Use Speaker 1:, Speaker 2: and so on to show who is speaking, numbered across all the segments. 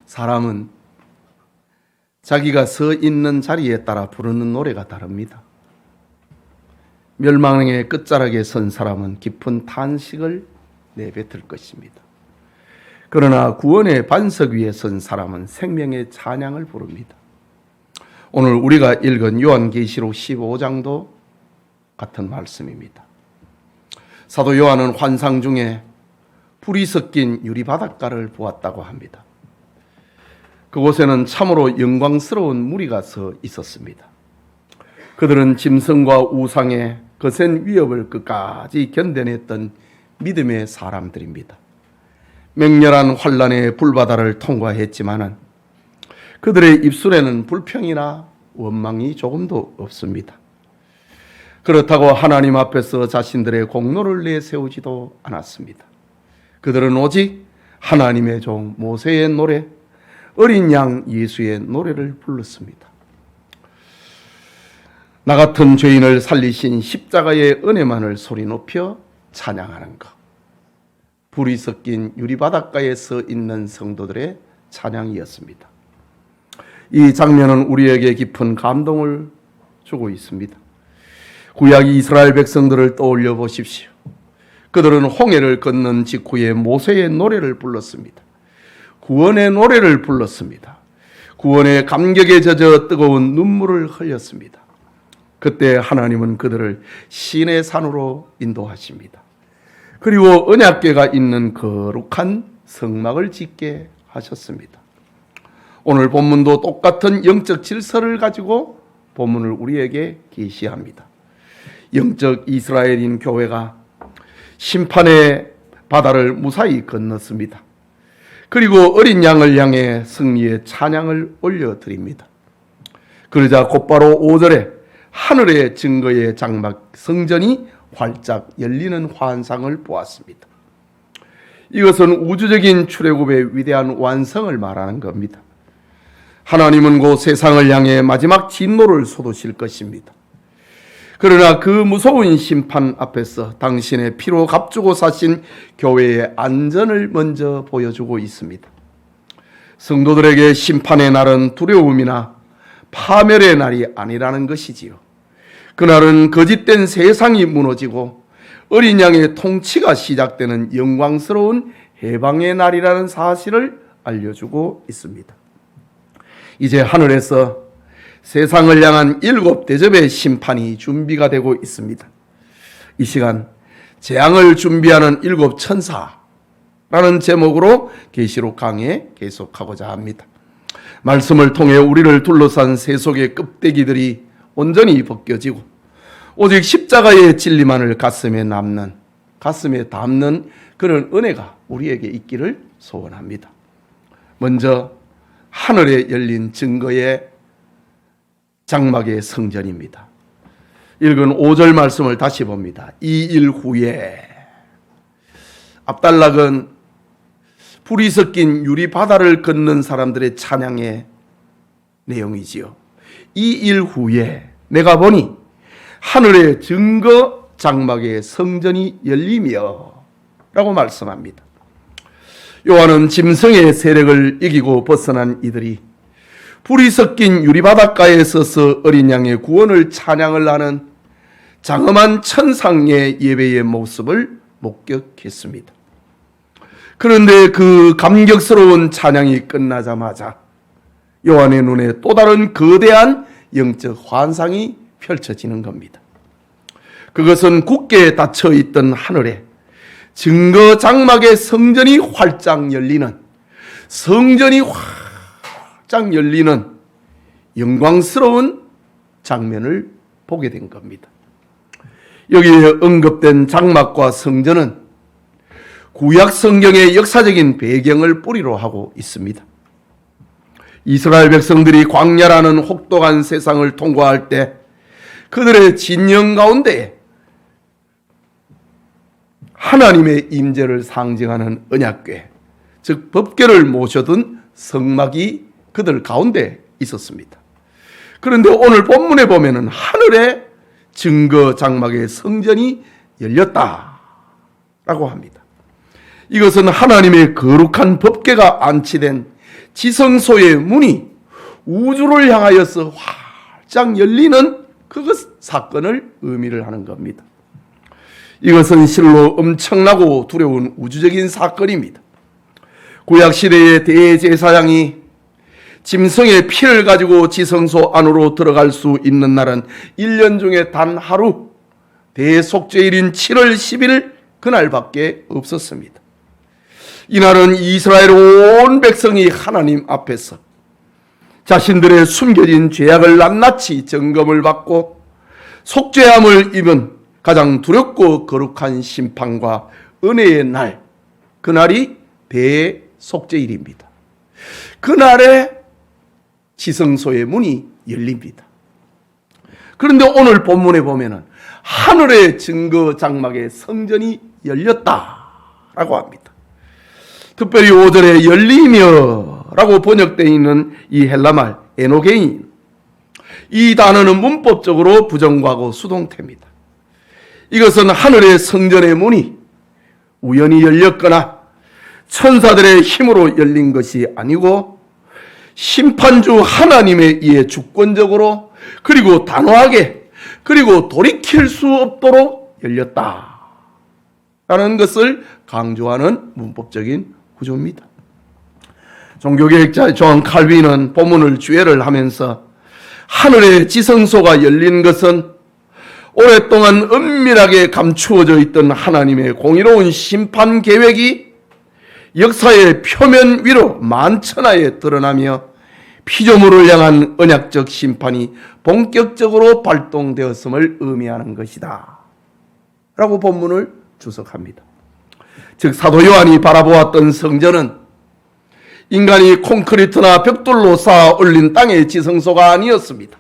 Speaker 1: 사람은 자기가 서 있는 자리에 따라 부르는 노래가 다릅니다. 멸망의 끝자락에 선 사람은 깊은 탄식을 내뱉을 것입니다. 그러나 구원의 반석 위에 선 사람은 생명의 찬양을 부릅니다. 오늘 우리가 읽은 요한계시록 15장도 같은 말씀입니다. 사도 요한은 환상 중에 불이 섞인 유리바닷가를 보았다고 합니다. 그곳에는 참으로 영광스러운 무리가 서 있었습니다. 그들은 짐승과 우상의 거센 위협을 끝까지 견뎌냈던 믿음의 사람들입니다. 맹렬한 환란의 불바다를 통과했지만은 그들의 입술에는 불평이나 원망이 조금도 없습니다. 그렇다고 하나님 앞에서 자신들의 공로를 내세우지도 않았습니다. 그들은 오직 하나님의 종 모세의 노래, 어린 양 예수의 노래를 불렀습니다. 나 같은 죄인을 살리신 십자가의 은혜만을 소리 높여 찬양하는 것. 불이 섞인 유리바닷가에 서 있는 성도들의 찬양이었습니다. 이 장면은 우리에게 깊은 감동을 주고 있습니다. 구약 이스라엘 백성들을 떠올려 보십시오. 그들은 홍해를 건넌 직후에 모세의 노래를 불렀습니다. 구원의 노래를 불렀습니다. 구원의 감격에 젖어 뜨거운 눈물을 흘렸습니다. 그때 하나님은 그들을 신의 산으로 인도하십니다. 그리고 언약궤가 있는 거룩한 성막을 짓게 하셨습니다. 오늘 본문도 똑같은 영적 질서를 가지고 본문을 우리에게 계시합니다. 영적 이스라엘인 교회가 심판의 바다를 무사히 건넜습니다. 그리고 어린 양을 향해 승리의 찬양을 올려드립니다. 그러자 곧바로 5절에 하늘의 증거의 장막 성전이 활짝 열리는 환상을 보았습니다. 이것은 우주적인 출애굽의 위대한 완성을 말하는 겁니다. 하나님은 곧 세상을 향해 마지막 진노를 쏟으실 것입니다. 그러나 그 무서운 심판 앞에서 당신의 피로 값주고 사신 교회의 안전을 먼저 보여주고 있습니다. 성도들에게 심판의 날은 두려움이나 파멸의 날이 아니라는 것이지요. 그날은 거짓된 세상이 무너지고 어린 양의 통치가 시작되는 영광스러운 해방의 날이라는 사실을 알려주고 있습니다. 이제 하늘에서 세상을 향한 7 대접의 심판이 준비가 되고 있습니다. 이 시간 재앙을 준비하는 7 천사라는 제목으로 계시록 강해 계속하고자 합니다. 말씀을 통해 우리를 둘러싼 세속의 껍데기들이 온전히 벗겨지고 오직 십자가의 진리만을 가슴에 담는 그런 은혜가 우리에게 있기를 소원합니다. 먼저 하늘에 열린 증거의 장막의 성전입니다. 읽은 5절 말씀을 다시 봅니다. 이 일 후에 압달락은 불이 섞인 유리 바다를 걷는 사람들의 찬양의 내용이지요. 이 일 후에 내가 보니 하늘의 증거 장막의 성전이 열리며 라고 말씀합니다. 요한은 짐승의 세력을 이기고 벗어난 이들이 불이 섞인 유리바닷가에 서서 어린 양의 구원을 찬양을 하는 장엄한 천상의 예배의 모습을 목격했습니다. 그런데 그 감격스러운 찬양이 끝나자마자 요한의 눈에 또 다른 거대한 영적 환상이 펼쳐지는 겁니다. 그것은 굳게 닫혀있던 하늘에 증거 장막의 성전이 활짝 열리는 영광스러운 장면을 보게 된 겁니다. 여기에 언급된 장막과 성전은 구약 성경의 역사적인 배경을 뿌리로 하고 있습니다. 이스라엘 백성들이 광야라는 혹독한 세상을 통과할 때 그들의 진영 가운데 하나님의 임재를 상징하는 언약궤, 즉 법궤를 모셔둔 성막이 그들 가운데 있었습니다. 그런데 오늘 본문에 보면은 하늘의 증거 장막의 성전이 열렸다라고 합니다. 이것은 하나님의 거룩한 법궤가 안치된 지성소의 문이 우주를 향하여서 활짝 열리는 그것 사건을 의미를 하는 겁니다. 이것은 실로 엄청나고 두려운 우주적인 사건입니다. 구약시대의 대제사장이 짐승의 피를 가지고 지성소 안으로 들어갈 수 있는 날은 1년 중에 단 하루, 대속죄일인 7월 10일 그날밖에 없었습니다. 이날은 이스라엘 온 백성이 하나님 앞에서 자신들의 숨겨진 죄악을 낱낱이 점검을 받고 속죄함을 입은 가장 두렵고 거룩한 심판과 은혜의 날, 그날이 대속죄일입니다. 그날에 지성소의 문이 열립니다. 그런데 오늘 본문에 보면은 하늘의 증거 장막의 성전이 열렸다라고 합니다. 특별히 5절에 열리며라고 번역되어 있는 이 헬라말 에노게인, 이 단어는 문법적으로 부정과거 수동태입니다. 이것은 하늘의 성전의 문이 우연히 열렸거나 천사들의 힘으로 열린 것이 아니고 심판주 하나님에 의해 주권적으로 그리고 단호하게 그리고 돌이킬 수 없도록 열렸다라는 것을 강조하는 문법적인 구조입니다. 종교개혁자 존 칼빈은 본문을 주애를 하면서 하늘의 지성소가 열린 것은 오랫동안 은밀하게 감추어져 있던 하나님의 공의로운 심판 계획이 역사의 표면 위로 만천하에 드러나며 피조물을 향한 언약적 심판이 본격적으로 발동되었음을 의미하는 것이다 라고 본문을 주석합니다. 즉 사도 요한이 바라보았던 성전은 인간이 콘크리트나 벽돌로 쌓아 올린 땅의 지성소가 아니었습니다.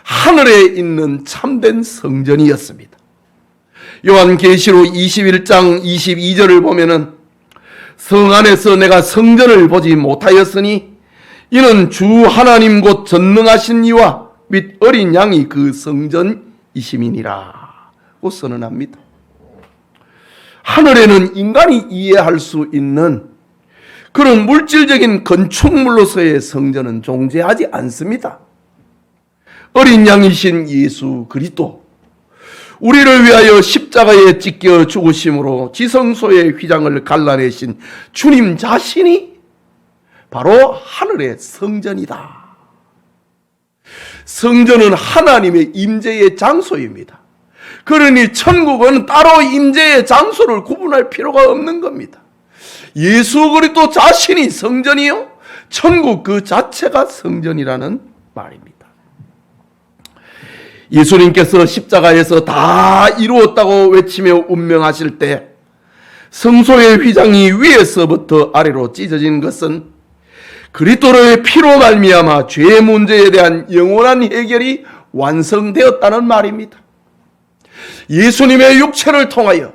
Speaker 1: 하늘에 있는 참된 성전이었습니다. 요한계시록 21장 22절을 보면은 성 안에서 내가 성전을 보지 못하였으니 이는 주 하나님 곧 전능하신 이와 및 어린 양이 그 성전이심이니라 고 선언합니다. 하늘에는 인간이 이해할 수 있는 그런 물질적인 건축물로서의 성전은 존재하지 않습니다. 어린 양이신 예수 그리스도, 우리를 위하여 십자가에 찢겨 죽으심으로 지성소의 휘장을 갈라내신 주님 자신이 바로 하늘의 성전이다. 성전은 하나님의 임재의 장소입니다. 그러니 천국은 따로 임재의 장소를 구분할 필요가 없는 겁니다. 예수 그리스도 자신이 성전이요, 천국 그 자체가 성전이라는 말입니다. 예수님께서 십자가에서 다 이루었다고 외치며 운명하실 때 성소의 휘장이 위에서부터 아래로 찢어진 것은 그리스도의 피로 말미암아 죄의 문제에 대한 영원한 해결이 완성되었다는 말입니다. 예수님의 육체를 통하여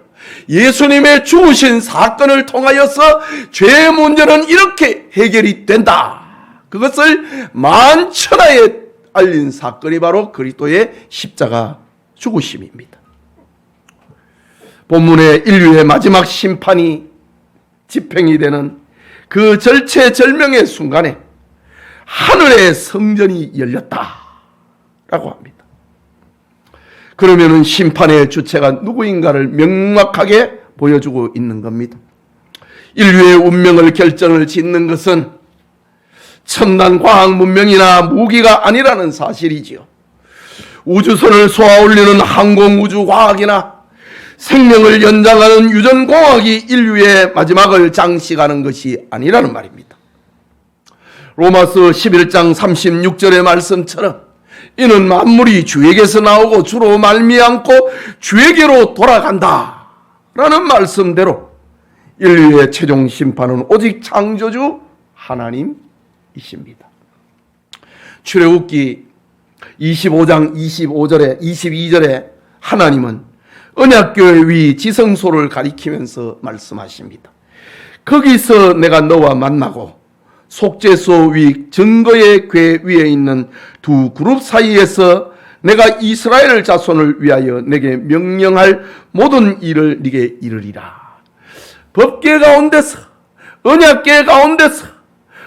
Speaker 1: 예수님의 죽으신 사건을 통하여서 죄의 문제는 이렇게 해결이 된다. 그것을 만천하에 알린 사건이 바로 그리스도의 십자가 죽으심입니다. 본문의 인류의 마지막 심판이 집행이 되는 그 절체절명의 순간에 하늘의 성전이 열렸다라고 합니다. 그러면은 심판의 주체가 누구인가를 명확하게 보여주고 있는 겁니다. 인류의 운명을 결정을 짓는 것은 첨단 과학 문명이나 무기가 아니라는 사실이지요. 우주선을 쏘아 올리는 항공우주과학이나 생명을 연장하는 유전공학이 인류의 마지막을 장식하는 것이 아니라는 말입니다. 로마서 11장 36절의 말씀처럼 이는 만물이 주에게서 나오고 주로 말미암고 주에게로 돌아간다 라는 말씀대로 인류의 최종 심판은 오직 창조주 하나님이십니다. 출애굽기 25장 22절에 하나님은 언약궤 위 지성소를 가리키면서 말씀하십니다. 거기서 내가 너와 만나고 속죄소 위 증거의 궤 위에 있는 두 그룹 사이에서 내가 이스라엘 자손을 위하여 내게 명령할 모든 일을 네게 이르리라. 법궤 가운데서, 언약궤 가운데서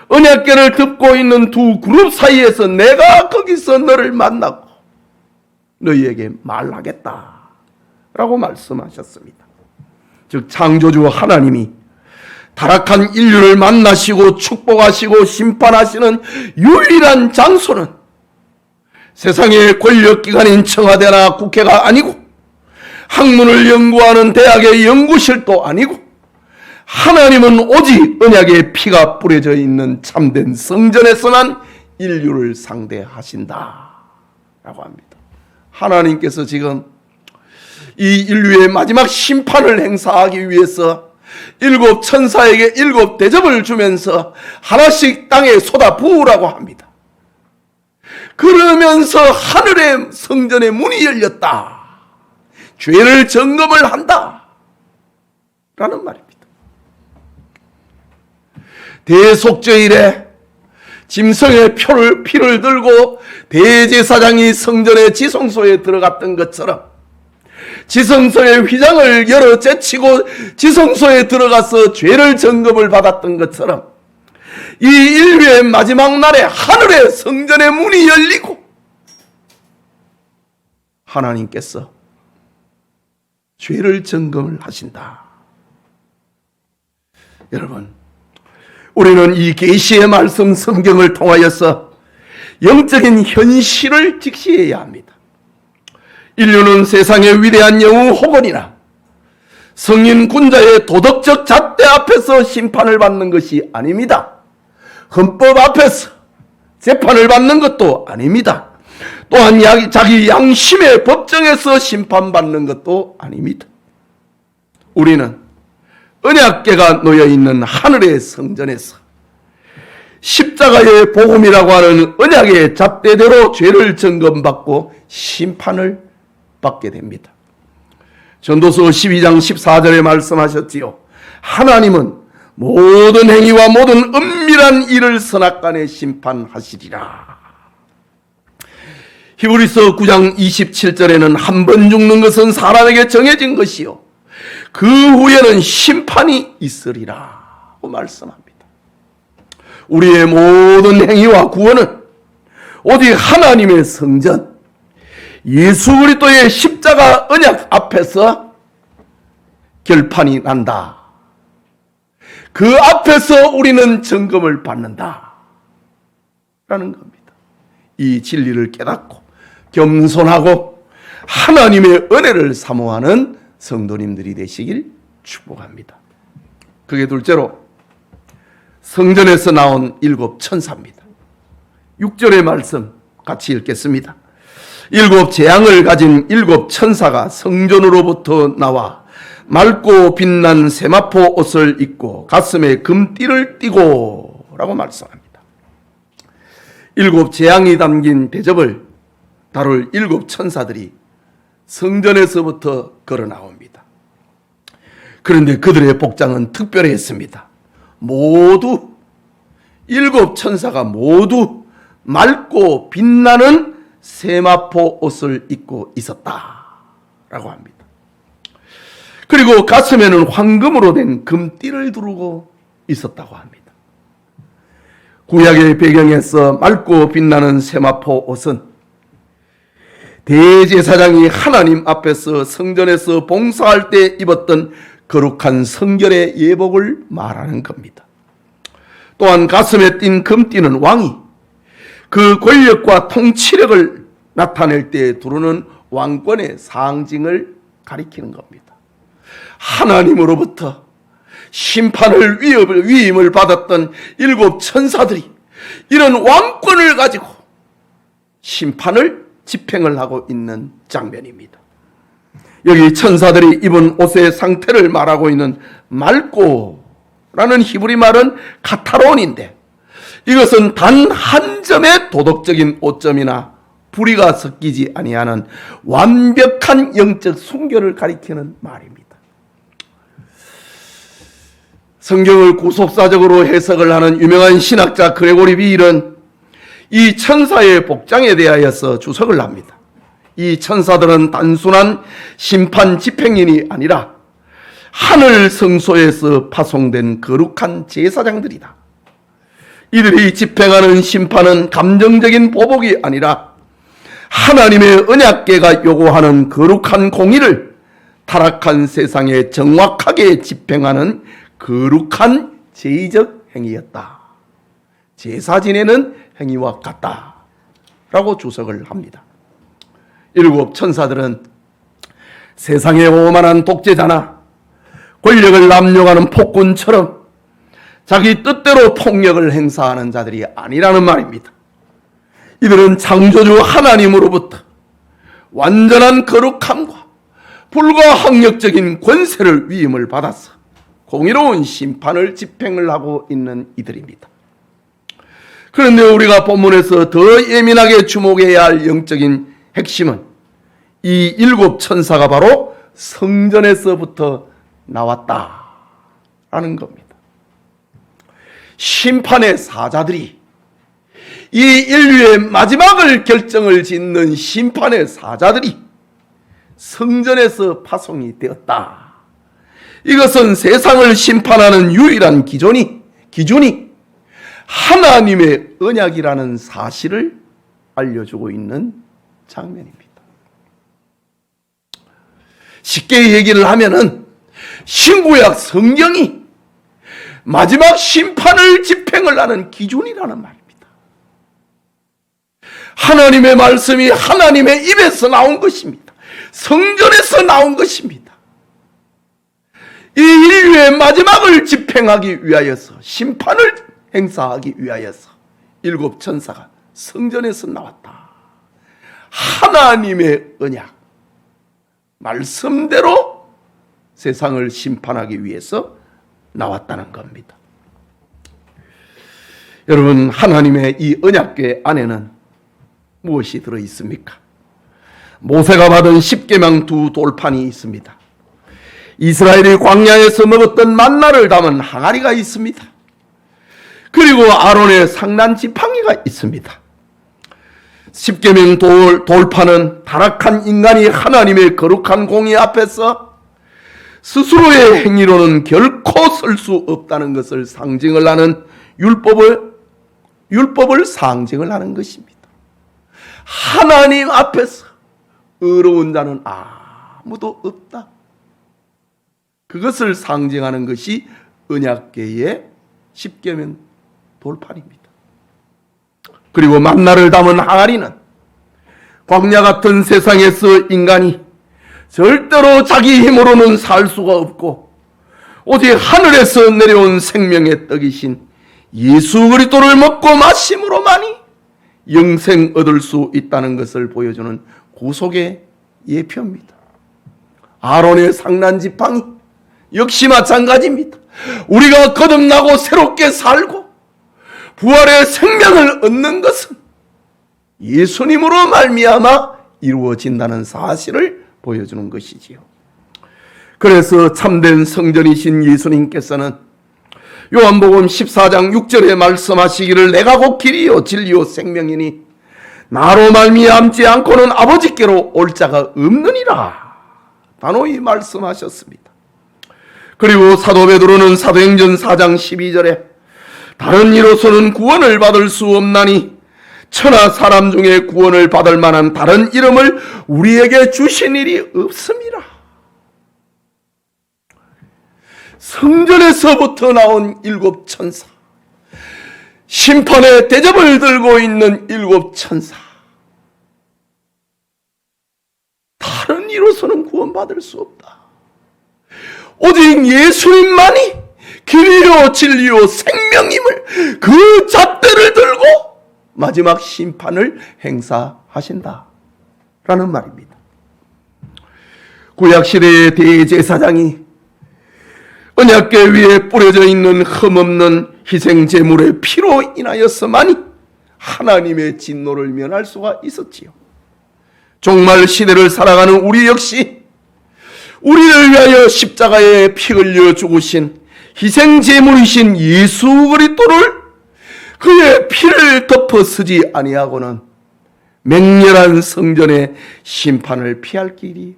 Speaker 1: 언약궤를 덮고 있는 두 그룹 사이에서 내가 거기서 너를 만나고 너희에게 말하겠다 라고 말씀하셨습니다. 즉 창조주 하나님이 타락한 인류를 만나시고 축복하시고 심판하시는 유일한 장소는 세상의 권력기관인 청와대나 국회가 아니고 학문을 연구하는 대학의 연구실도 아니고 하나님은 오직 언약의 피가 뿌려져 있는 참된 성전에서만 인류를 상대하신다 라고 합니다. 하나님께서 지금 이 인류의 마지막 심판을 행사하기 위해서 일곱 천사에게 일곱 대접을 주면서 하나씩 땅에 쏟아 부으라고 합니다. 그러면서 하늘의 성전의 문이 열렸다. 죄를 점검을 한다. 라는 말입니다. 대속죄일에 짐승의 피를 들고 대제사장이 성전의 지성소에 들어갔던 것처럼 지성소의 휘장을 열어 제치고 지성소에 들어가서 죄를 점검을 받았던 것처럼 이 인류의 마지막 날에 하늘의 성전의 문이 열리고 하나님께서 죄를 점검을 하신다. 여러분, 우리는 이 계시의 말씀 성경을 통하여서 영적인 현실을 직시해야 합니다. 인류는 세상의 위대한 영웅 호건이나 성인 군자의 도덕적 잣대 앞에서 심판을 받는 것이 아닙니다. 헌법 앞에서 재판을 받는 것도 아닙니다. 또한 자기 양심의 법정에서 심판받는 것도 아닙니다. 우리는 언약궤가 놓여있는 하늘의 성전에서 십자가의 복음이라고 하는 언약의 잣대대로 죄를 점검받고 심판을 받게 됩니다. 전도서 12장 14절에 말씀하셨지요. 하나님은 모든 행위와 모든 은밀한 일을 선악간에 심판하시리라. 히브리서 9장 27절에는 한 번 죽는 것은 사람에게 정해진 것이요 그 후에는 심판이 있으리라 고 말씀합니다. 우리의 모든 행위와 구원은 오직 하나님의 성전 예수 그리스도의 십자가 언약 앞에서 결판이 난다. 그 앞에서 우리는 점검을 받는다 라는 겁니다. 이 진리를 깨닫고 겸손하고 하나님의 은혜를 사모하는 성도님들이 되시길 축복합니다. 그게 둘째로 성전에서 나온 일곱 천사입니다. 6절의 말씀 같이 읽겠습니다. 일곱 재앙을 가진 일곱 천사가 성전으로부터 나와 맑고 빛난 세마포 옷을 입고 가슴에 금띠를 띠고 라고 말씀합니다. 일곱 재앙이 담긴 대접을 다룰 일곱 천사들이 성전에서부터 걸어 나옵니다. 그런데 그들의 복장은 특별했습니다. 모두 일곱 천사가 모두 맑고 빛나는 세마포 옷을 입고 있었다라고 합니다. 그리고 가슴에는 황금으로 된 금띠를 두르고 있었다고 합니다. 구약의 배경에서 맑고 빛나는 세마포 옷은 대제사장이 하나님 앞에서 성전에서 봉사할 때 입었던 거룩한 성결의 예복을 말하는 겁니다. 또한 가슴에 띈 금띠는 왕이 그 권력과 통치력을 나타낼 때 두르는 왕권의 상징을 가리키는 겁니다. 하나님으로부터 심판을 위임을 받았던 일곱 천사들이 이런 왕권을 가지고 심판을 집행을 하고 있는 장면입니다. 여기 천사들이 입은 옷의 상태를 말하고 있는 맑고 라는 히브리 말은 카타론인데 이것은 단 한 점의 도덕적인 오점이나 불의가 섞이지 아니하는 완벽한 영적 순결을 가리키는 말입니다. 성경을 구속사적으로 해석을 하는 유명한 신학자 그레고리 비일은 이 천사의 복장에 대하여서 주석을 합니다. 이 천사들은 단순한 심판 집행인이 아니라 하늘 성소에서 파송된 거룩한 제사장들이다. 이들이 집행하는 심판은 감정적인 보복이 아니라 하나님의 언약궤가 요구하는 거룩한 공의를 타락한 세상에 정확하게 집행하는 거룩한 제의적 행위였다. 제사 지내는 행위와 같다 라고 주석을 합니다. 일곱 천사들은 세상의 오만한 독재자나 권력을 남용하는 폭군처럼 자기 뜻대로 폭력을 행사하는 자들이 아니라는 말입니다. 이들은 창조주 하나님으로부터 완전한 거룩함과 불가항력적인 권세를 위임을 받아서 공의로운 심판을 집행을 하고 있는 이들입니다. 그런데 우리가 본문에서 더 예민하게 주목해야 할 영적인 핵심은 이 일곱 천사가 바로 성전에서부터 나왔다라는 겁니다. 심판의 사자들이, 이 인류의 마지막을 결정을 짓는 심판의 사자들이 성전에서 파송이 되었다. 이것은 세상을 심판하는 유일한 기준이 하나님의 언약이라는 사실을 알려주고 있는 장면입니다. 쉽게 얘기를 하면은 신구약 성경이 마지막 심판을 집행을 하는 기준이라는 말입니다. 하나님의 말씀이 하나님의 입에서 나온 것입니다. 성전에서 나온 것입니다. 이 인류의 마지막을 집행하기 위하여서, 심판을 행사하기 위하여서 일곱 천사가 성전에서 나왔다. 하나님의 언약, 말씀대로 세상을 심판하기 위해서 나왔다는 겁니다. 여러분, 하나님의 이 언약궤 안에는 무엇이 들어 있습니까? 모세가 받은 십계명 두 돌판이 있습니다. 이스라엘이 광야에서 먹었던 만나를 담은 항아리가 있습니다. 그리고 아론의 상난 지팡이가 있습니다. 십계명 돌판은 타락한 인간이 하나님의 거룩한 공의 앞에서 스스로의 행위로는 결코 설 수 없다는 것을 상징을 하는 율법을 상징을 하는 것입니다. 하나님 앞에서 의로운 자는 아무도 없다. 그것을 상징하는 것이 언약궤의 십계명 돌판입니다. 그리고 만나를 담은 항아리는 광야 같은 세상에서 인간이 절대로 자기 힘으로는 살 수가 없고 오직 하늘에서 내려온 생명의 떡이신 예수 그리스도를 먹고 마심으로만이 영생 얻을 수 있다는 것을 보여주는 구속의 예표입니다. 아론의 상난 지팡이 역시 마찬가지입니다. 우리가 거듭나고 새롭게 살고 부활의 생명을 얻는 것은 예수님으로 말미암아 이루어진다는 사실을 보여주는 것이지요. 그래서 참된 성전이신 예수님께서는 요한복음 14장 6절에 말씀하시기를 내가 곧 길이요 진리요 생명이니 나로 말미암지 않고는 아버지께로 올 자가 없느니라 단호히 말씀하셨습니다. 그리고 사도 베드로는 사도행전 4장 12절에 다른 이로서는 구원을 받을 수 없나니 천하 사람 중에 구원을 받을 만한 다른 이름을 우리에게 주신 일이 없습니다. 성전에서부터 나온 일곱 천사, 심판의 대접을 들고 있는 일곱 천사, 다른 이로서는 구원받을 수 없다. 오직 예수님만이 길이요 진리요 생명임을 그 잣대를 들고 마지막 심판을 행사하신다 라는 말입니다. 구약시대의 대제사장이 언약궤 위에 뿌려져 있는 흠없는 희생제물의 피로 인하여서만이 하나님의 진노를 면할 수가 있었지요. 종말 시대를 살아가는 우리 역시 우리를 위하여 십자가에 피 흘려 죽으신 희생제물이신 예수 그리스도를 그의 피를 덮어 쓰지 아니하고는 맹렬한 성전의 심판을 피할 길이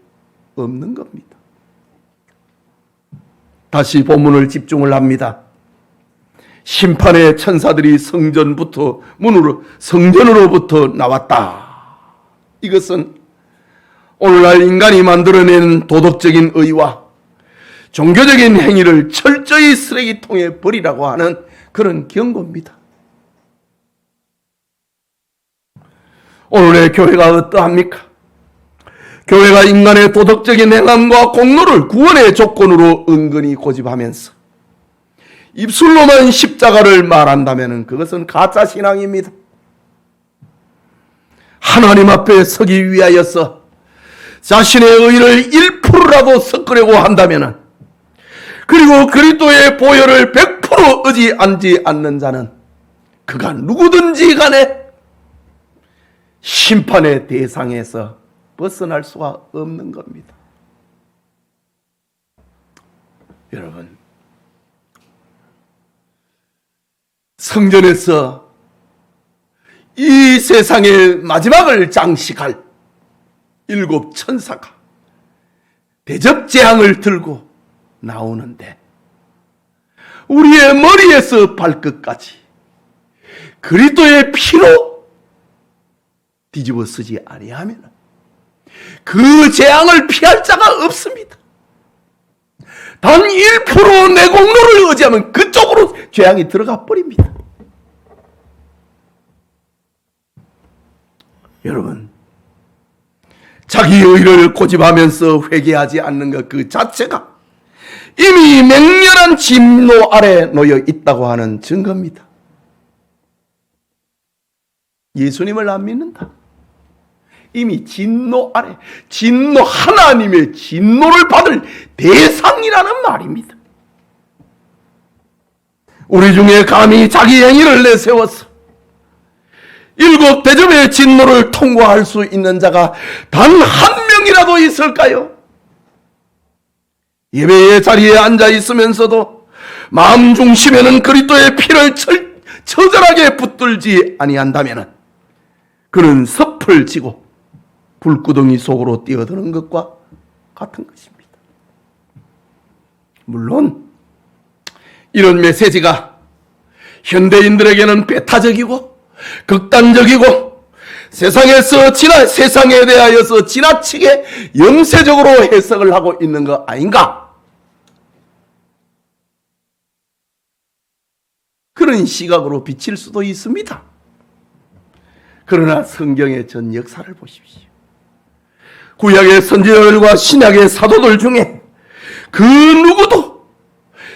Speaker 1: 없는 겁니다. 다시 본문을 집중을 합니다. 심판의 천사들이 성전으로부터 나왔다. 이것은 오늘날 인간이 만들어낸 도덕적인 의와 종교적인 행위를 철저히 쓰레기통에 버리라고 하는 그런 경고입니다. 오늘의 교회가 어떠합니까? 교회가 인간의 도덕적인 행함과 공로를 구원의 조건으로 은근히 고집하면서 입술로만 십자가를 말한다면 그것은 가짜 신앙입니다. 하나님 앞에 서기 위하여서 자신의 의를 1%라도 섞으려고 한다면, 그리고 그리스도의 보혈을 100% 의지하지 않는 자는 그가 누구든지 간에 심판의 대상에서 벗어날 수가 없는 겁니다. 여러분, 성전에서 이 세상의 마지막을 장식할 7 천사가 대접재앙을 들고 나오는데, 우리의 머리에서 발끝까지 그리스도의 피로 뒤집어 쓰지 아니하면 그 재앙을 피할 자가 없습니다. 단 1% 내 공로를 의지하면 그쪽으로 재앙이 들어가 버립니다. 여러분, 자기 의를 고집하면서 회개하지 않는 것 그 자체가 이미 맹렬한 진노 아래 놓여 있다고 하는 증거입니다. 예수님을 안 믿는다. 이미 진노 아래, 하나님의 진노를 받을 대상이라는 말입니다. 우리 중에 감히 자기 행위를 내세워서 7 대접의 진노를 통과할 수 있는 자가 단 한 명이라도 있을까요? 예배의 자리에 앉아 있으면서도 마음 중심에는 그리스도의 피를 처절하게 붙들지 아니한다면 그는 섭을 지고 불구덩이 속으로 뛰어드는 것과 같은 것입니다. 물론 이런 메시지가 현대인들에게는 배타적이고 극단적이고 세상에 대하여서 지나치게 영세적으로 해석을 하고 있는 거 아닌가? 그런 시각으로 비칠 수도 있습니다. 그러나 성경의 전 역사를 보십시오. 구약의 선지자들과 신약의 사도들 중에 그 누구도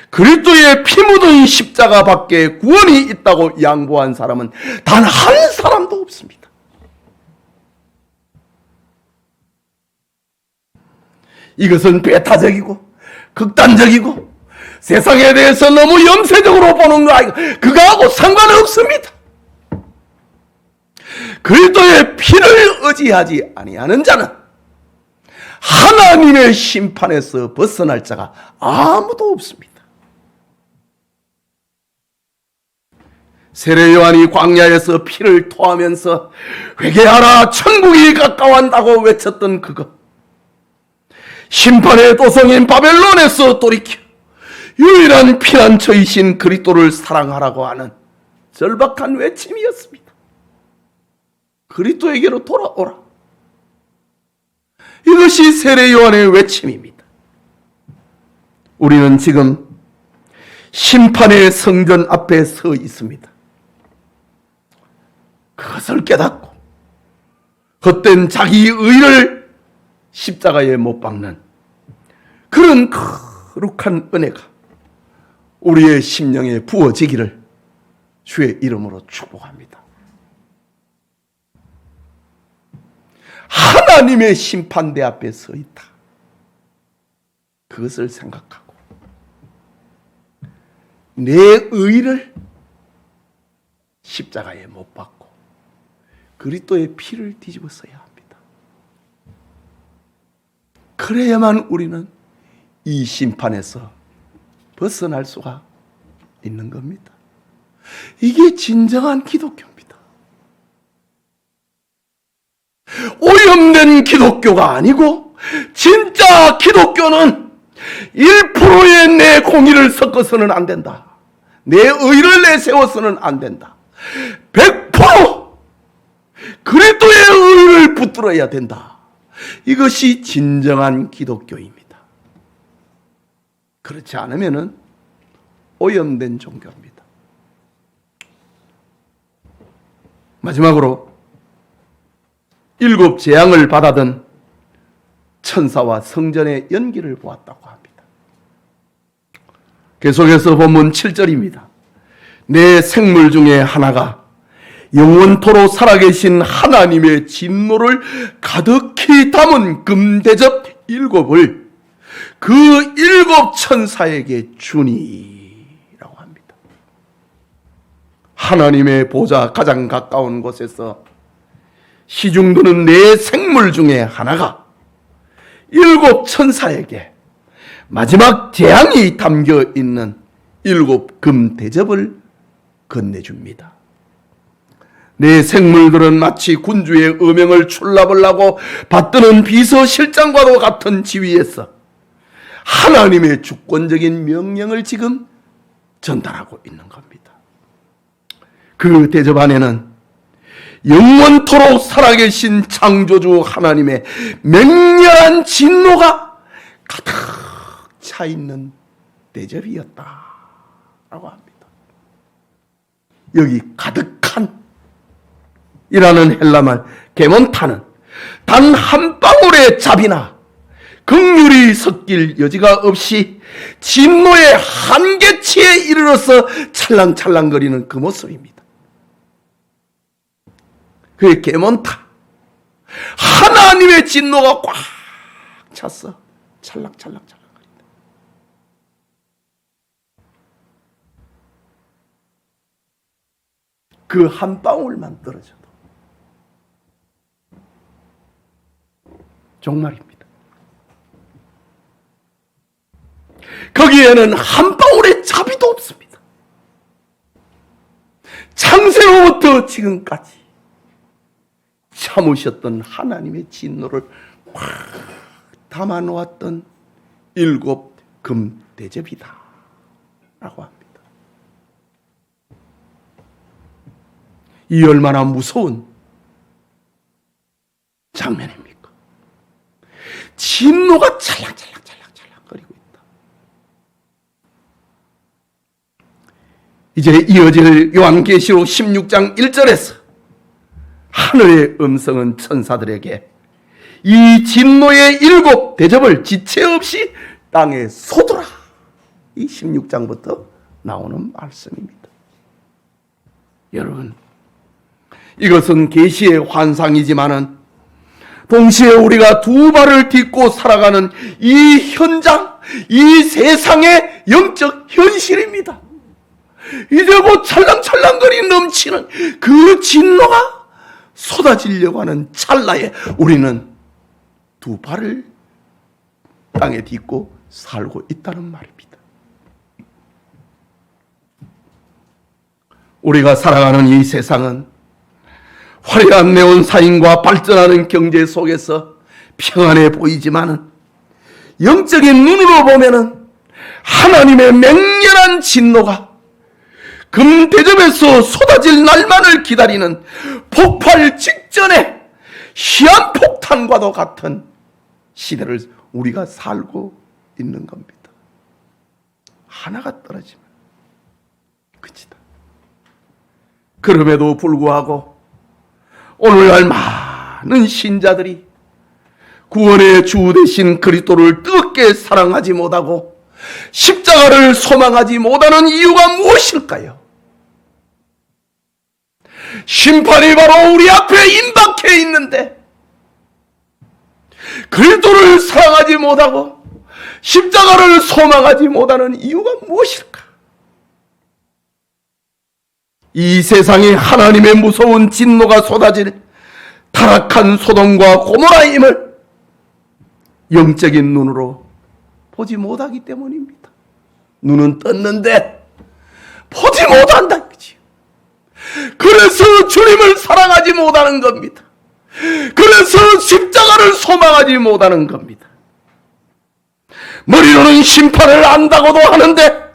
Speaker 1: 그리스도의 피 묻은 십자가 밖에 구원이 있다고 양보한 사람은 단 한 사람도 없습니다. 이것은 배타적이고 극단적이고 세상에 대해서 너무 염세적으로 보는 거 아니고 그거하고 상관없습니다. 그리스도의 피를 의지하지 아니하는 자는 하나님의 심판에서 벗어날 자가 아무도 없습니다. 세례 요한이 광야에서 피를 토하면서 회개하라 천국이 가까워한다고 외쳤던 그것, 심판의 도성인 바벨론에서 돌이켜 유일한 피난처이신 그리스도를 사랑하라고 하는 절박한 외침이었습니다. 그리스도에게로 돌아오라. 이것이 세례 요한의 외침입니다. 우리는 지금 심판의 성전 앞에 서 있습니다. 그것을 깨닫고 헛된 자기 의를 십자가에 못 박는 그런 거룩한 은혜가 우리의 심령에 부어지기를 주의 이름으로 축복합니다. 하나님의 심판대 앞에 서 있다. 그것을 생각하고 내 의를 십자가에 못 박고 그리스도의 피를 뒤집어 써야 합니다. 그래야만 우리는 이 심판에서 벗어날 수가 있는 겁니다. 이게 진정한 기독교입니다. 오염된 기독교가 아니고 진짜 기독교는 1%의 내 공의를 섞어서는 안 된다. 내 의를 내세워서는 안 된다. 100% 그리스도의 의를 붙들어야 된다. 이것이 진정한 기독교입니다. 그렇지 않으면 오염된 종교입니다. 마지막으로 7 재앙을 받아든 천사와 성전의 연기를 보았다고 합니다. 계속해서 본문 7절입니다. 내 생물 중에 하나가 영원토록 살아계신 하나님의 진노를 가득히 담은 금대접 7을 그 7 천사에게 주니라고 합니다. 하나님의 보좌 가장 가까운 곳에서 시중도는 내 생물 중에 하나가 7 천사에게 마지막 재앙이 담겨 있는 7 금대접을 건네줍니다. 내 생물들은 마치 군주의 어명을 출납을 받드는 비서실장과도 같은 지위에서 하나님의 주권적인 명령을 지금 전달하고 있는 겁니다. 그 대접 안에는 영원토록 살아계신 창조주 하나님의 맹렬한 진노가 가득 차 있는 대접이었다라고 합니다. 여기 가득한 이라는 헬라말 게몬타는 단 한 방울의 잡이나 긍휼이 섞일 여지가 없이 진노의 한계치에 이르러서 찰랑찰랑거리는 그 모습입니다. 그게 게몬타. 하나님의 진노가 꽉 찼어. 찰랑찰랑찰랑거린다. 그 한 방울만 떨어져도 종말입니다. 거기에는 한 방울의 자비도 없습니다. 창세로부터 지금까지 참으셨던 하나님의 진노를 확 담아놓았던 7 금대접이다 라고 합니다. 이 얼마나 무서운 장면입니까? 진노가 찰랑찰랑거리고 있다. 이제 이어질 요한계시록 16장 1절에서 하늘의 음성은 천사들에게 이 진노의 7 대접을 지체 없이 땅에 쏟으라. 이 16장부터 나오는 말씀입니다. 여러분, 이것은 계시의 환상이지만은 동시에 우리가 2 발을 딛고 살아가는 이 현장, 이 세상의 영적 현실입니다. 이제 곧 찰랑찰랑거리 넘치는 그 진노가 쏟아지려고 하는 찰나에 우리는 2 발을 땅에 딛고 살고 있다는 말입니다. 우리가 살아가는 이 세상은 화려한 네온사인과 발전하는 경제 속에서 평안해 보이지만은 영적인 눈으로 보면은 하나님의 맹렬한 진노가 금대접에서 쏟아질 날만을 기다리는 폭발 직전의 시한폭탄과도 같은 시대를 우리가 살고 있는 겁니다. 하나가 떨어지면 끝이다. 그럼에도 불구하고 오늘날 많은 신자들이 구원의 주 되신 그리스도를 뜨겁게 사랑하지 못하고 십자가를 소망하지 못하는 이유가 무엇일까요? 심판이 바로 우리 앞에 임박해 있는데 그리스도를 사랑하지 못하고 십자가를 소망하지 못하는 이유가 무엇일까? 이 세상에 하나님의 무서운 진노가 쏟아질 타락한 소돔과 고모라임을 영적인 눈으로 보지 못하기 때문입니다. 눈은 떴는데 보지 못한다 이거지. 그래서 주님을 사랑하지 못하는 겁니다. 그래서 십자가를 소망하지 못하는 겁니다. 머리로는 심판을 안다고도 하는데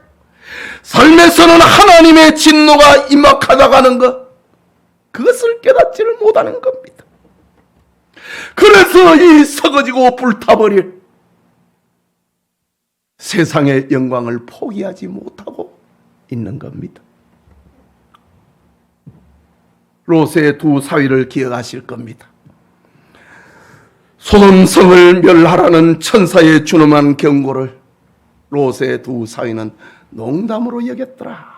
Speaker 1: 삶에서는 하나님의 진노가 임박하다가는 것, 그것을 깨닫지를 못하는 겁니다. 그래서 이 썩어지고 불타버릴 세상의 영광을 포기하지 못하고 있는 겁니다. 롯의 두 사위를 기억하실 겁니다. 소돔성을 멸하라는 천사의 준엄한 경고를 롯의 두 사위는 농담으로 여겼더라.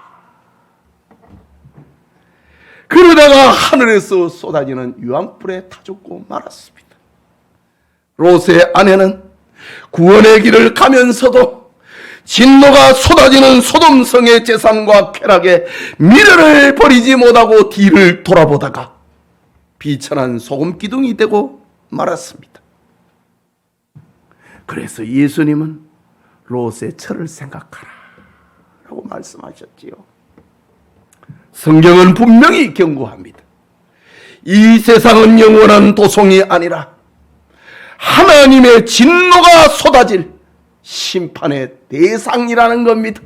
Speaker 1: 그러다가 하늘에서 쏟아지는 유황불에 타 죽고 말았습니다. 롯의 아내는 구원의 길을 가면서도 진노가 쏟아지는 소돔성의 재산과 쾌락에 미련을 버리지 못하고 뒤를 돌아보다가 비천한 소금 기둥이 되고 말았습니다. 그래서 예수님은 롯의 철을 생각하라 라고 말씀하셨지요. 성경은 분명히 경고합니다. 이 세상은 영원한 도성이 아니라 하나님의 진노가 쏟아질 심판의 대상이라는 겁니다.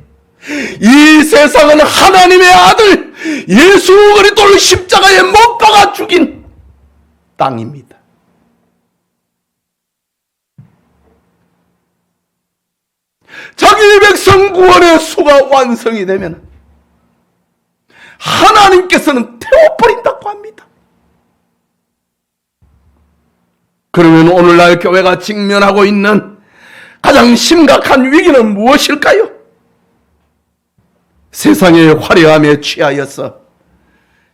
Speaker 1: 이 세상은 하나님의 아들 예수 그리스도를 십자가에 못 박아 죽인 땅입니다. 자기 백성 구원의 수가 완성이 되면 하나님께서는 태워버린다고 합니다. 그러면 오늘날 교회가 직면하고 있는 가장 심각한 위기는 무엇일까요? 세상의 화려함에 취하여서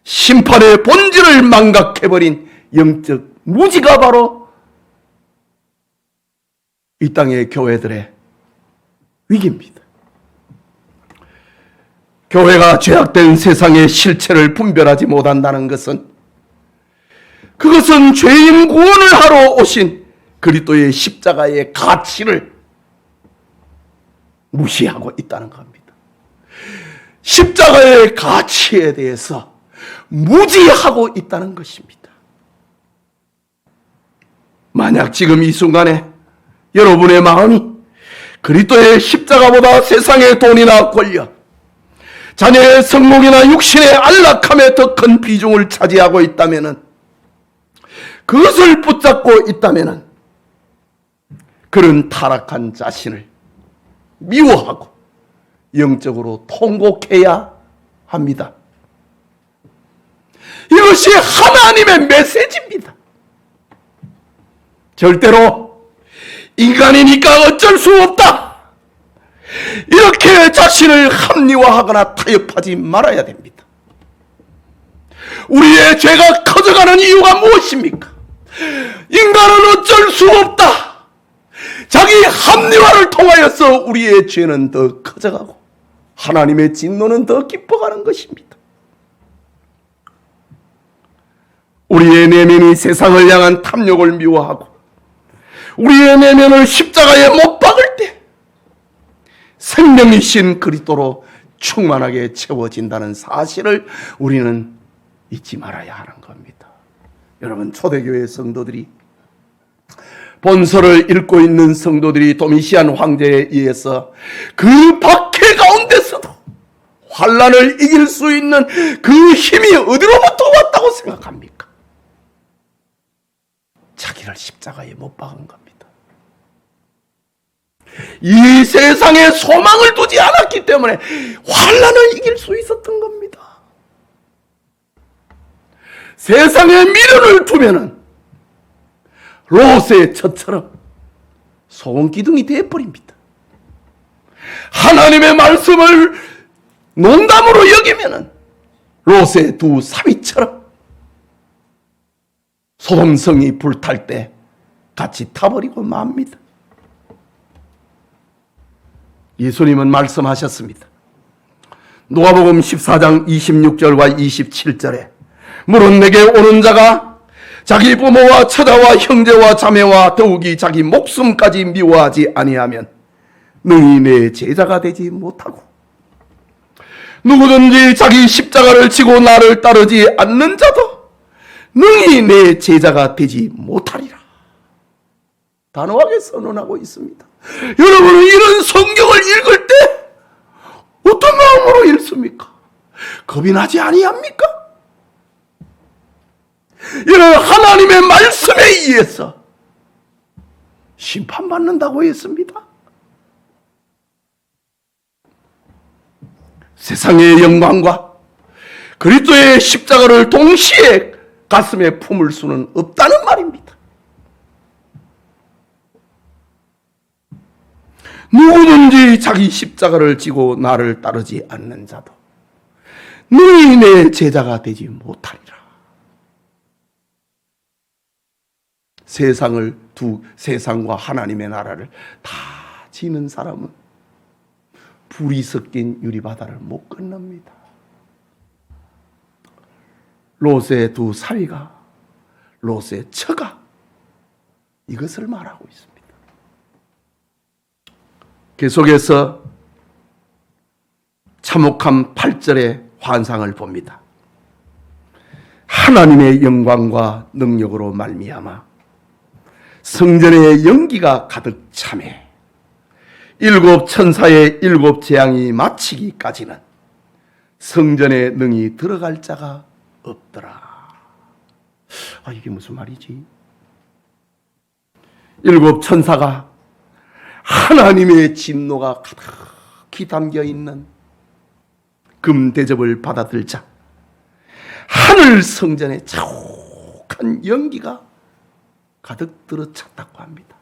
Speaker 1: 심판의 본질을 망각해버린 영적 무지가 바로 이 땅의 교회들의 위기입니다. 교회가 죄악된 세상의 실체를 분별하지 못한다는 것은 그것은 죄인 구원을 하러 오신 그리스도의 십자가의 가치를 무시하고 있다는 겁니다. 십자가의 가치에 대해서 무지하고 있다는 것입니다. 만약 지금 이 순간에 여러분의 마음이 그리스도의 십자가보다 세상의 돈이나 권력, 자녀의 성공이나 육신의 안락함에 더 큰 비중을 차지하고 있다면, 그것을 붙잡고 있다면 그런 타락한 자신을 미워하고 영적으로 통곡해야 합니다. 이것이 하나님의 메시지입니다. 절대로 인간이니까 어쩔 수 없다, 이렇게 자신을 합리화하거나 타협하지 말아야 됩니다. 우리의 죄가 커져가는 이유가 무엇입니까? 인간은 어쩔 수 없다, 자기 합리화를 통하여서 우리의 죄는 더 커져가고 하나님의 진노는 더 깊어가는 것입니다. 우리의 내면이 세상을 향한 탐욕을 미워하고 우리의 내면을 십자가에 못 박을 때 생명이신 그리스도로 충만하게 채워진다는 사실을 우리는 잊지 말아야 하는 겁니다. 여러분, 초대교회 성도들이, 본서를 읽고 있는 성도들이 도미시안 황제에 의해서 그 박해 가운데서도 환난을 이길 수 있는 그 힘이 어디로부터 왔다고 생각합니까? 자기를 십자가에 못 박은 겁니다. 이 세상에 소망을 두지 않았기 때문에 환난을 이길 수 있었던 겁니다. 세상에 미련을 두면은 롯의 처처럼 소금 기둥이 되어버립니다. 하나님의 말씀을 농담으로 여기면은 롯의 두 사위처럼 소돔성이 불탈 때 같이 타버리고 맙니다. 예수님은 말씀하셨습니다. 누가복음 14장 26절과 27절에 물은 내게 오는 자가 자기 부모와 처자와 형제와 자매와 더욱이 자기 목숨까지 미워하지 아니하면 능히 내 제자가 되지 못하고, 누구든지 자기 십자가를 지고 나를 따르지 않는 자도 능히 내 제자가 되지 못하리라. 단호하게 선언하고 있습니다. 여러분은 이런 성경을 읽을 때 어떤 마음으로 읽습니까? 겁이 나지 아니합니까? 이런 하나님의 말씀에 의해서 심판받는다고 했습니다. 세상의 영광과 그리스도의 십자가를 동시에 가슴에 품을 수는 없다는 말입니다. 누구든지 자기 십자가를 지고 나를 따르지 않는 자도 너희 내 제자가 되지 못하리라. 세상과 하나님의 나라를 다 지는 사람은 불이 섞인 유리바다를 못 건넙니다. 롯의 두 사위가, 롯의 처가 이것을 말하고 있습니다. 계속해서 참혹한 8절의 환상을 봅니다. 하나님의 영광과 능력으로 말미암아 성전의 연기가 가득 차매 일곱 천사의 일곱 재앙이 마치기까지는 성전에 능히 들어갈 자가 없더라. 이게 무슨 말이지? 일곱 천사가 하나님의 진노가 가득히 담겨있는 금대접을 받아들자 하늘 성전에 자욱한 연기가 가득 들어찼다고 합니다.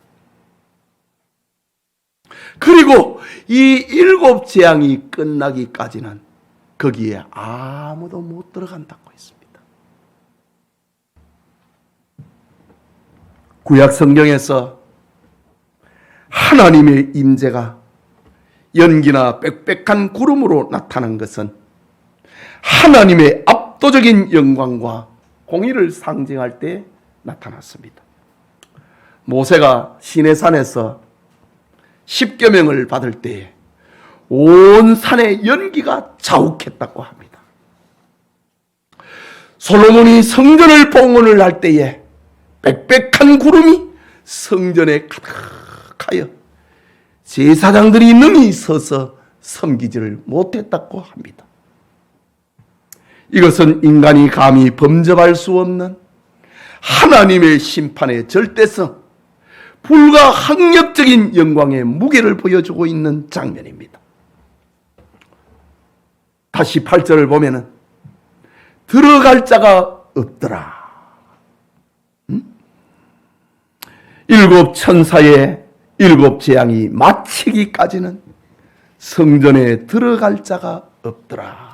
Speaker 1: 그리고 이 일곱 재앙이 끝나기까지는 거기에 아무도 못 들어간다고 했습니다. 구약 성경에서 하나님의 임재가 연기나 빽빽한 구름으로 나타난 것은 하나님의 압도적인 영광과 공의를 상징할 때 나타났습니다. 모세가 시내산에서 십계명을 받을 때에 온 산의 연기가 자욱했다고 합니다. 솔로몬이 성전을 봉헌을 할 때에 빽빽한 구름이 성전에 가득하여 제사장들이 능히 서서 섬기지를 못했다고 합니다. 이것은 인간이 감히 범접할 수 없는 하나님의 심판의 절대성, 불가항력적인 영광의 무게를 보여주고 있는 장면입니다. 다시 8절을 보면은 들어갈 자가 없더라. 일곱 천사의 일곱 재앙이 마치기까지는 성전에 들어갈 자가 없더라.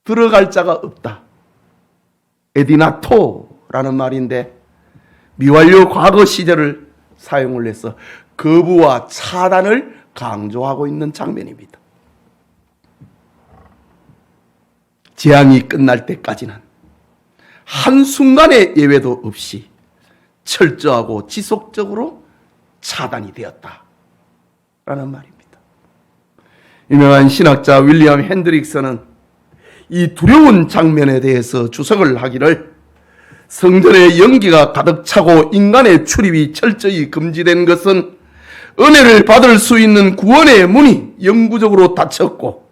Speaker 1: 들어갈 자가 없다. 에디나토라는 말인데 미완료 과거 시제를 사용을 해서 거부와 차단을 강조하고 있는 장면입니다. 재앙이 끝날 때까지는 한순간의 예외도 없이 철저하고 지속적으로 차단이 되었다라는 말입니다. 유명한 신학자 윌리엄 핸드릭스는 이 두려운 장면에 대해서 주석을 하기를 성전의 연기가 가득 차고 인간의 출입이 철저히 금지된 것은 은혜를 받을 수 있는 구원의 문이 영구적으로 닫혔고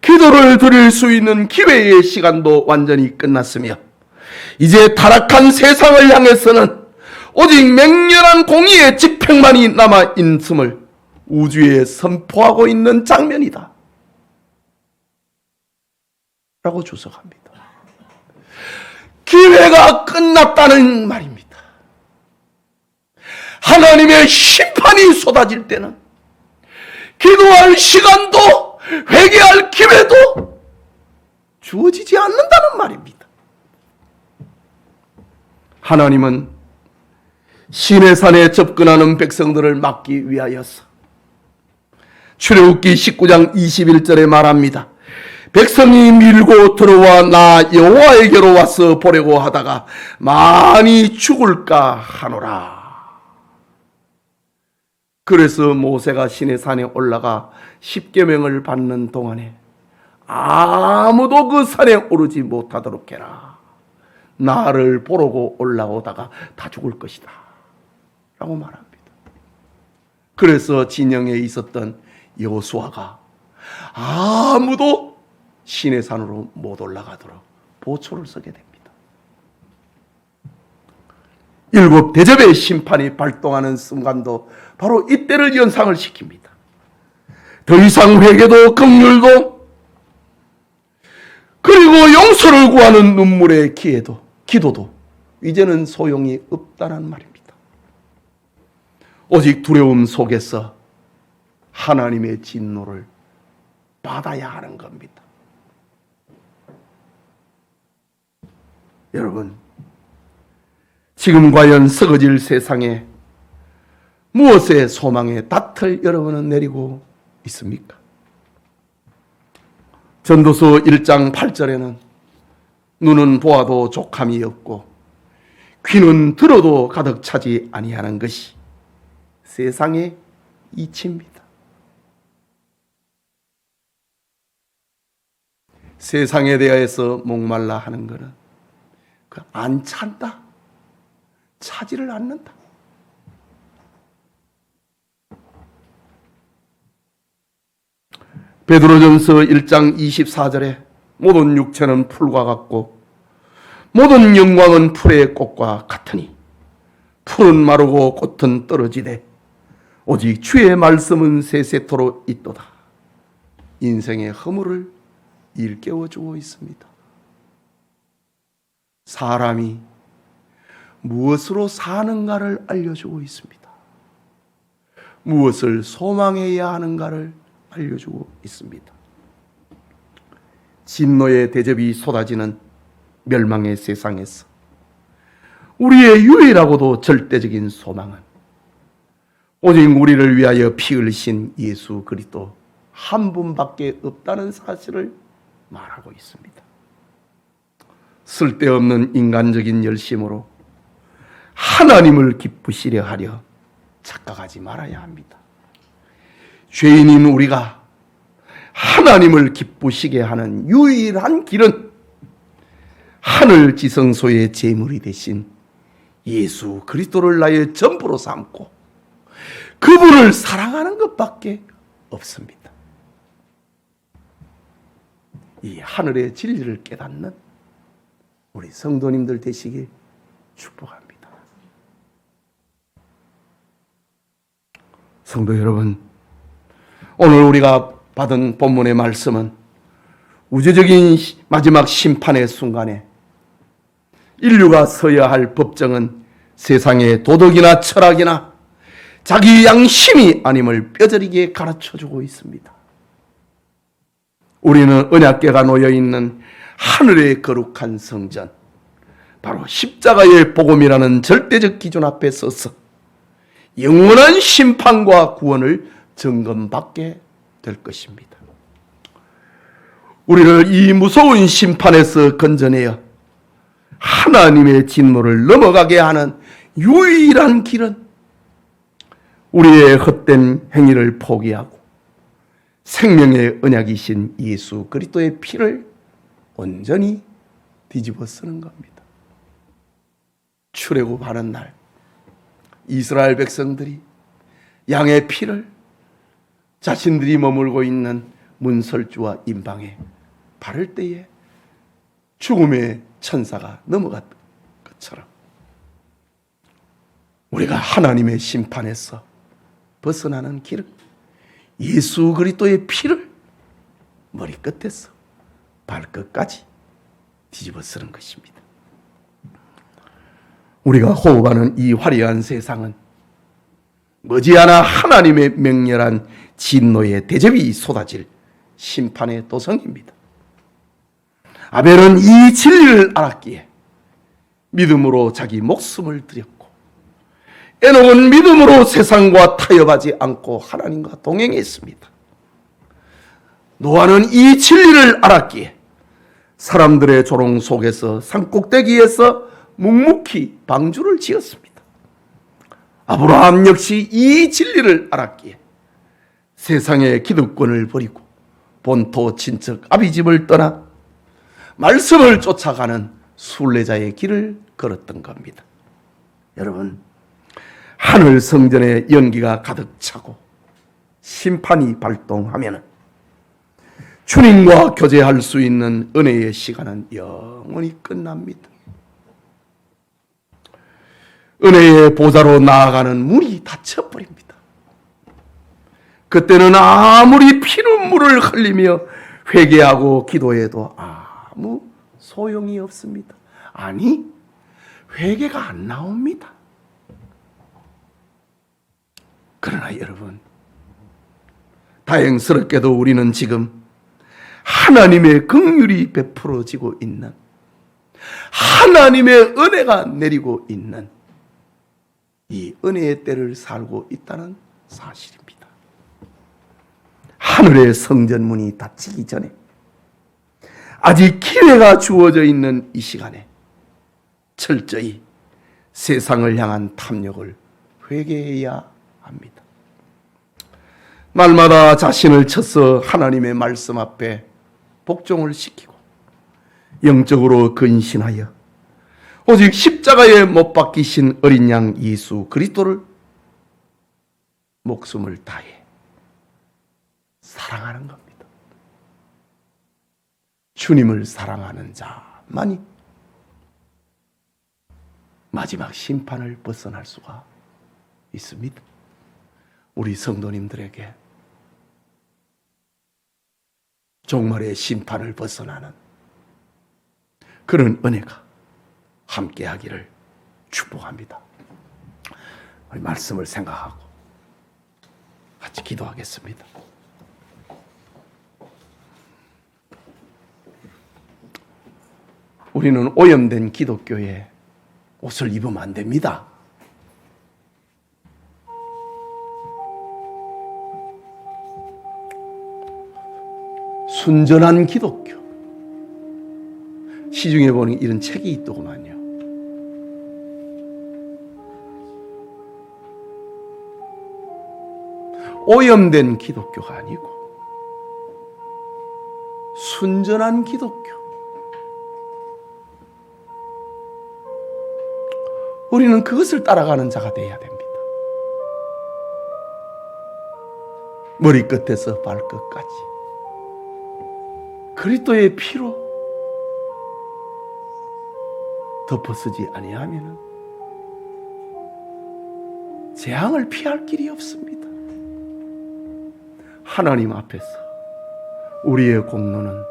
Speaker 1: 기도를 드릴 수 있는 기회의 시간도 완전히 끝났으며 이제 타락한 세상을 향해서는 오직 맹렬한 공의의 집행만이 남아있음을 우주에 선포하고 있는 장면이다 라고 주석합니다. 기회가 끝났다는 말입니다. 하나님의 심판이 쏟아질 때는 기도할 시간도 회개할 기회도 주어지지 않는다는 말입니다. 하나님은 시내산에 접근하는 백성들을 막기 위하여서 출애굽기 19장 21절에 말합니다. 백성이 밀고 들어와 나 여호와에게로 와서 보려고 하다가 많이 죽을까 하노라. 그래서 모세가 시내산에 올라가 십계명을 받는 동안에 아무도 그 산에 오르지 못하도록 해라. 나를 보려고 올라오다가 다 죽을 것이다 라고 말합니다. 그래서 진영에 있었던 여호수아가 아무도 시내산으로 못 올라가도록 보초를 서게 됩니다. 7 대접의 심판이 발동하는 순간도 바로 이때를 연상을 시킵니다. 더 이상 회개도 긍휼도 그리고 용서를 구하는 눈물의 기도도 이제는 소용이 없다는 말입니다. 오직 두려움 속에서 하나님의 진노를 받아야 하는 겁니다. 여러분, 지금 과연 썩어질 세상에 무엇의 소망의 닻을 여러분은 내리고 있습니까? 전도서 1장 8절에는 눈은 보아도 족함이 없고 귀는 들어도 가득 차지 아니하는 것이 세상의 이치입니다. 세상에 대해서 목말라 하는 것은 안 찬다, 차지를 않는다. 베드로전서 1장 24절에 모든 육체는 풀과 같고 모든 영광은 풀의 꽃과 같으니 풀은 마르고 꽃은 떨어지되 오직 주의 말씀은 세세토록 있도다. 인생의 허물을 일깨워주고 있습니다. 사람이 무엇으로 사는가를 알려주고 있습니다. 무엇을 소망해야 하는가를 알려주고 있습니다. 진노의 대접이 쏟아지는 멸망의 세상에서 우리의 유일하고도 절대적인 소망은 오직 우리를 위하여 피 흘리신 예수 그리스도 한 분밖에 없다는 사실을 말하고 있습니다. 쓸데없는 인간적인 열심으로 하나님을 기쁘시려 하려 착각하지 말아야 합니다. 죄인인 우리가 하나님을 기쁘시게 하는 유일한 길은 하늘 지성소의 제물이 되신 예수 그리스도를 나의 전부로 삼고 그분을 사랑하는 것밖에 없습니다. 이 하늘의 진리를 깨닫는 우리 성도님들 되시길 축복합니다. 성도 여러분, 오늘 우리가 받은 본문의 말씀은 우주적인 마지막 심판의 순간에 인류가 서야 할 법정은 세상의 도덕이나 철학이나 자기 양심이 아님을 뼈저리게 가르쳐주고 있습니다. 우리는 언약궤가 놓여있는 하늘의 거룩한 성전, 바로 십자가의 복음이라는 절대적 기준 앞에 서서 영원한 심판과 구원을 점검받게 될 것입니다. 우리를 이 무서운 심판에서 건져내어 하나님의 진노를 넘어가게 하는 유일한 길은 우리의 헛된 행위를 포기하고 생명의 언약이신 예수 그리스도의 피를 온전히 뒤집어 쓰는 겁니다. 출애굽하는 날 이스라엘 백성들이 양의 피를 자신들이 머물고 있는 문설주와 임방에 바를 때에 죽음의 천사가 넘어갔던 것처럼 우리가 하나님의 심판에서 벗어나는 길은 예수 그리스도의 피를 머리끝에서 발끝까지 뒤집어 쓰는 것입니다. 우리가 호흡하는 이 화려한 세상은 머지않아 하나님의 맹렬한 진노의 대접이 쏟아질 심판의 도성입니다. 아벨은 이 진리를 알았기에 믿음으로 자기 목숨을 드렸고, 에녹은 믿음으로 세상과 타협하지 않고 하나님과 동행했습니다. 노아는 이 진리를 알았기에 사람들의 조롱 속에서 산꼭대기에서 묵묵히 방주를 지었습니다. 아브라함 역시 이 진리를 알았기에 세상의 기득권을 버리고 본토 친척 아비집을 떠나 말씀을 쫓아가는 순례자의 길을 걸었던 겁니다. 여러분, 하늘 성전에 연기가 가득 차고 심판이 발동하면 주님과 교제할 수 있는 은혜의 시간은 영원히 끝납니다. 은혜의 보좌로 나아가는 문이 닫혀버립니다. 그때는 아무리 피눈물을 흘리며 회개하고 기도해도 아무 소용이 없습니다. 아니, 회개가 안 나옵니다. 그러나 여러분, 다행스럽게도 우리는 지금 하나님의 긍휼이 베풀어지고 있는, 하나님의 은혜가 내리고 있는 이 은혜의 때를 살고 있다는 사실입니다. 하늘의 성전문이 닫히기 전에 아직 기회가 주어져 있는 이 시간에 철저히 세상을 향한 탐욕을 회개해야 합니다. 날마다 자신을 쳐서 하나님의 말씀 앞에 복종을 시키고 영적으로 근신하여 오직 십자가에 못 박히신 어린 양 예수 그리스도를 목숨을 다해 사랑하는 겁니다. 주님을 사랑하는 자만이 마지막 심판을 벗어날 수가 있습니다. 우리 성도님들에게 종말의 심판을 벗어나는 그런 은혜가 함께하기를 축복합니다. 우리 말씀을 생각하고 같이 기도하겠습니다. 우리는 오염된 기독교의 옷을 입으면 안 됩니다. 순전한 기독교. 시중에 보는 이런 책이 있더구만요. 오염된 기독교가 아니고 순전한 기독교. 우리는 그것을 따라가는 자가 되어야 됩니다. 머리끝에서 발끝까지 그리스도의 피로 덮어쓰지 아니하면 재앙을 피할 길이 없습니다. 하나님 앞에서 우리의 공로는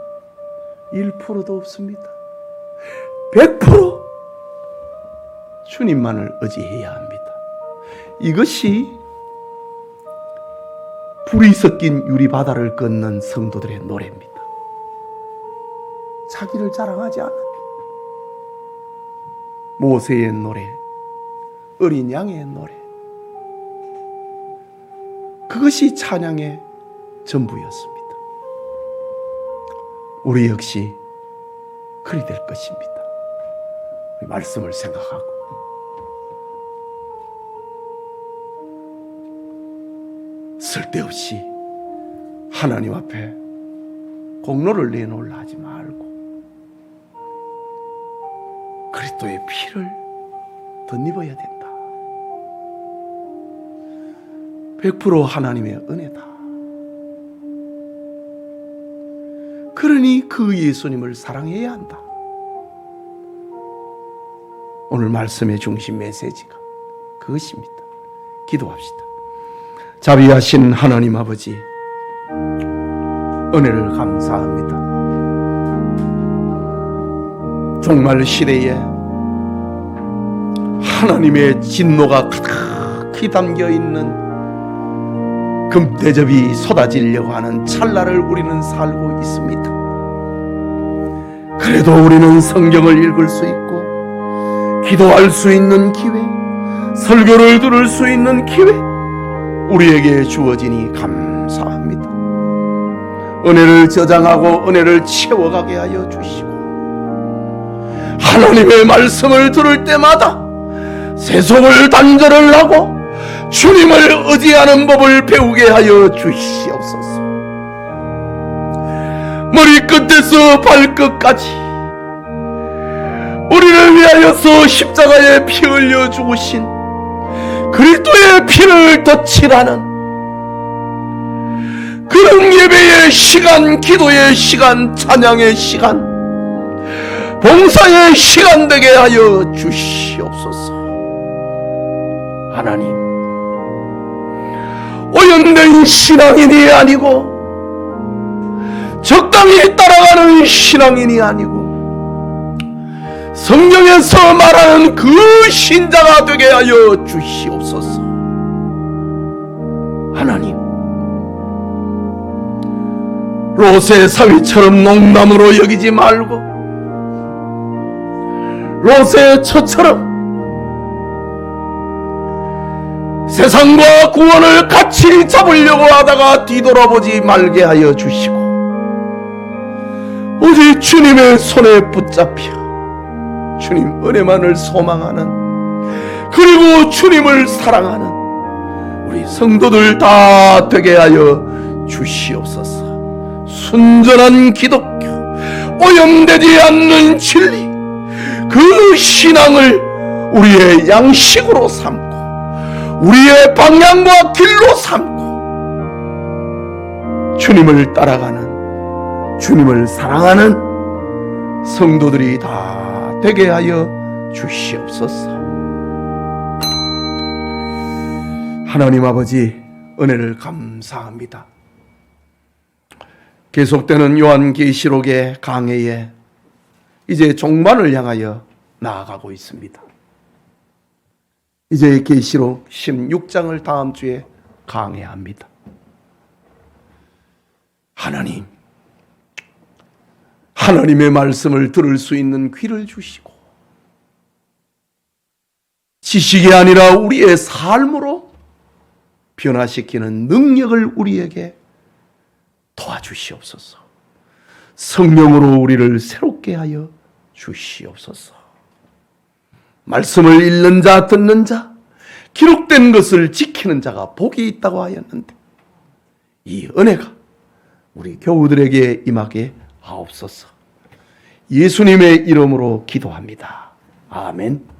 Speaker 1: 1%도 없습니다. 100% 주님만을 의지해야 합니다. 이것이 불이 섞인 유리바다를 걷는 성도들의 노래입니다. 자기를 자랑하지 않아. 모세의 노래, 어린 양의 노래, 그것이 찬양의 전부였습니다. 우리 역시 그리 될 것입니다. 말씀을 생각하고 쓸데없이 하나님 앞에 공로를 내놓으려 하지 말고 그리스도의 피를 덧입어야 된다. 100% 하나님의 은혜다. 그러니 그 예수님을 사랑해야 한다. 오늘 말씀의 중심 메시지가 그것입니다. 기도합시다. 자비하신 하나님 아버지, 은혜를 감사합니다. 종말 시대에 하나님의 진노가 가득히 담겨있는 금대접이 쏟아지려고 하는 찰나를 우리는 살고 있습니다. 그래도 우리는 성경을 읽을 수 있고 기도할 수 있는 기회, 설교를 들을 수 있는 기회 우리에게 주어지니 감사합니다. 은혜를 저장하고 은혜를 채워가게 하여 주시고 하나님의 말씀을 들을 때마다 세속을 단절을 하고 주님을 의지하는 법을 배우게 하여 주시옵소서. 머리끝에서 발끝까지 우리를 위하여서 십자가에 피 흘려 죽으신 그리스도의 피를 덧칠하는 그런 예배의 시간, 기도의 시간, 찬양의 시간, 봉사의 시간 되게 하여 주시옵소서. 하나님, 오염된 신앙인이 아니고 적당히 따라가는 신앙인이 아니고 성경에서 말하는 그 신자가 되게 하여 주시옵소서. 하나님, 롯의 사위처럼 농담으로 여기지 말고 롯의 처처럼 세상과 구원을 같이 잡으려고 하다가 뒤돌아보지 말게 하여 주시고 오직 주님의 손에 붙잡혀 주님 은혜만을 소망하는, 그리고 주님을 사랑하는 우리 성도들 다 되게 하여 주시옵소서. 순전한 기독교, 오염되지 않는 진리, 그 신앙을 우리의 양식으로 삼고 우리의 방향과 길로 삼고 주님을 따라가는, 주님을 사랑하는 성도들이 다 되게 하여 주시옵소서. 하나님 아버지, 은혜를 감사합니다. 계속되는 요한계시록의 강해에 이제 종말을 향하여 나아가고 있습니다. 이제 계시록 16장을 다음 주에 강해합니다. 하나님, 하나님의 말씀을 들을 수 있는 귀를 주시고 지식이 아니라 우리의 삶으로 변화시키는 능력을 우리에게 도와주시옵소서. 성령으로 우리를 새롭게 하여 주시옵소서. 말씀을 읽는 자, 듣는 자, 기록된 것을 지키는 자가 복이 있다고 하였는데 이 은혜가 우리 교우들에게 임하게 하옵소서. 예수님의 이름으로 기도합니다. 아멘.